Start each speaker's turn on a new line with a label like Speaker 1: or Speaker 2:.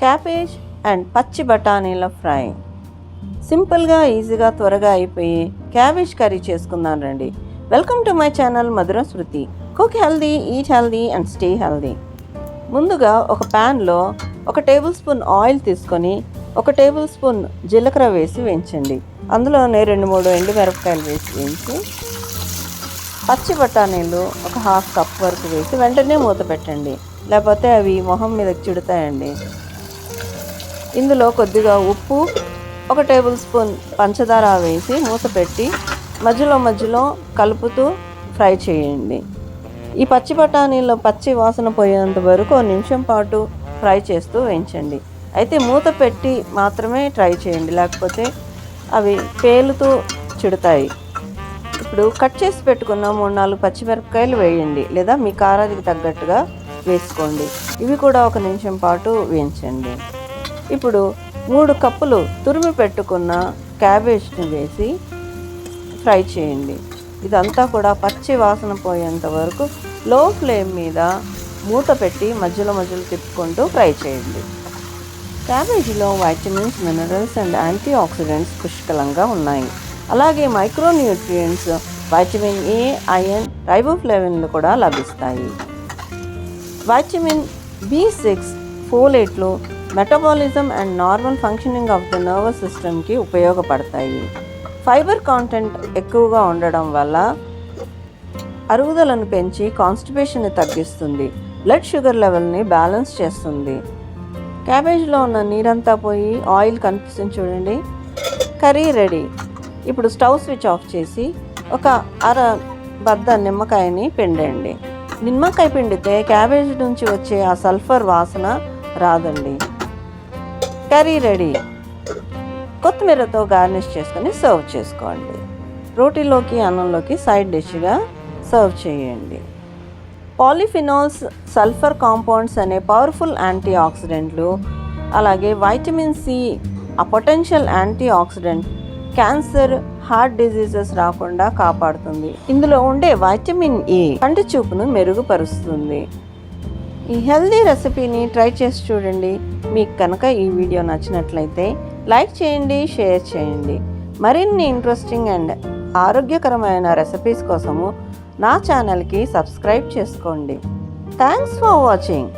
Speaker 1: Cabbage and పచ్చి బఠానీల fry. సింపుల్గా ఈజీగా త్వరగా అయిపోయి క్యాబేజ్ కర్రీ చేసుకుందాం రండి. Welcome to my channel Madhura Shruti. Cook healthy, eat healthy and stay healthy. ముందుగా ఒక ప్యాన్లో 1 టేబుల్ స్పూన్ ఆయిల్ తీసుకొని 1 టేబుల్ స్పూన్ జీలకర్ర వేసి వేయించండి. అందులోనే 2-3 ఎండుమిరపకాయలు వేసి వేయించి పచ్చి బఠానీలు 1/2 కప్ వరకు వేసి వెంటనే మూత పెట్టండి, లేకపోతే అవి మొహం మీదకి చుడతాయండి. ఇందులో కొద్దిగా ఉప్పు, 1 టేబుల్ స్పూన్ పంచదార వేసి మూత పెట్టి మధ్యలో కలుపుతూ ఫ్రై చేయండి. ఈ పచ్చి బఠానీలో పచ్చి వాసన పోయేంత వరకు 1 నిమిషం పాటు ఫ్రై చేస్తూ వేయించండి. అయితే మూత పెట్టి మాత్రమే ట్రై చేయండి, లేకపోతే అవి పేలుతూ చుడతాయి. ఇప్పుడు కట్ చేసి పెట్టుకున్న 3-4 పచ్చిమిరపకాయలు వేయండి, లేదా మీ కారానికి తగ్గట్టుగా వేసుకోండి. ఇవి కూడా 1 నిమిషం పాటు వేయించండి. ఇప్పుడు 3 కప్పులు తురిమి పెట్టుకున్న క్యాబేజ్ని వేసి ఫ్రై చేయండి. ఇదంతా కూడా పచ్చి వాసన పోయేంత వరకు లో ఫ్లేమ్ మీద మూత పెట్టి మధ్యలో తిప్పుకుంటూ ఫ్రై చేయండి. క్యాబేజీలో vitamins, minerals and antioxidants పుష్కలంగా ఉన్నాయి. అలాగే మైక్రోన్యూట్రియంట్స్, వైటమిన్ ఏ, ఐరన్, రైబోఫ్లేవిన్లు కూడా లభిస్తాయి. వైటమిన్ B6, ఫోలేట్లు metabolism and normal functioning of the nervous సిస్టమ్కి ఉపయోగపడతాయి. ఫైబర్ కాంటెంట్ ఎక్కువగా ఉండడం వల్ల అరుగుదలను పెంచి కాన్స్టిపేషన్ని తగ్గిస్తుంది, బ్లడ్ షుగర్ లెవెల్ని బ్యాలెన్స్ చేస్తుంది. క్యాబేజ్లో ఉన్న నీరంతా పోయి ఆయిల్ కనిపిస్తుంది చూడండి. Curry ready. ఇప్పుడు స్టవ్ స్విచ్ ఆఫ్ చేసి 1/2 బద్ద నిమ్మకాయని పిండండి. నిమ్మకాయ పిండితే క్యాబేజ్ నుంచి వచ్చే ఆ సల్ఫర్ వాసన రాదండి. Curry ready. కొత్తిమీరతో గార్నిష్ చేసుకొని సర్వ్ చేసుకోండి. రోటీలోకి, అన్నంలోకి సైడ్ డిష్గా సర్వ్ చేయండి. పాలిఫినాల్స్, సల్ఫర్ కాంపౌండ్స్ అనే పవర్ఫుల్ యాంటీ ఆక్సిడెంట్లు, అలాగే వైటమిన్ సి, ఆ potential anti oxidant cancer, heart diseases రాకుండా కాపాడుతుంది. ఇందులో ఉండే వైటమిన్ ఏ కంటి చూపును మెరుగుపరుస్తుంది. ఈ హెల్దీ రెసిపీని ట్రై చేసి చూడండి. మీకు కనుక ఈ వీడియో నచ్చినట్లయితే లైక్ చేయండి, షేర్ చేయండి. మరిన్ని ఇంట్రెస్టింగ్ అండ్ ఆరోగ్యకరమైన రెసిపీస్ కోసము నా ఛానల్కి సబ్స్క్రైబ్ చేసుకోండి. Thanks for watching.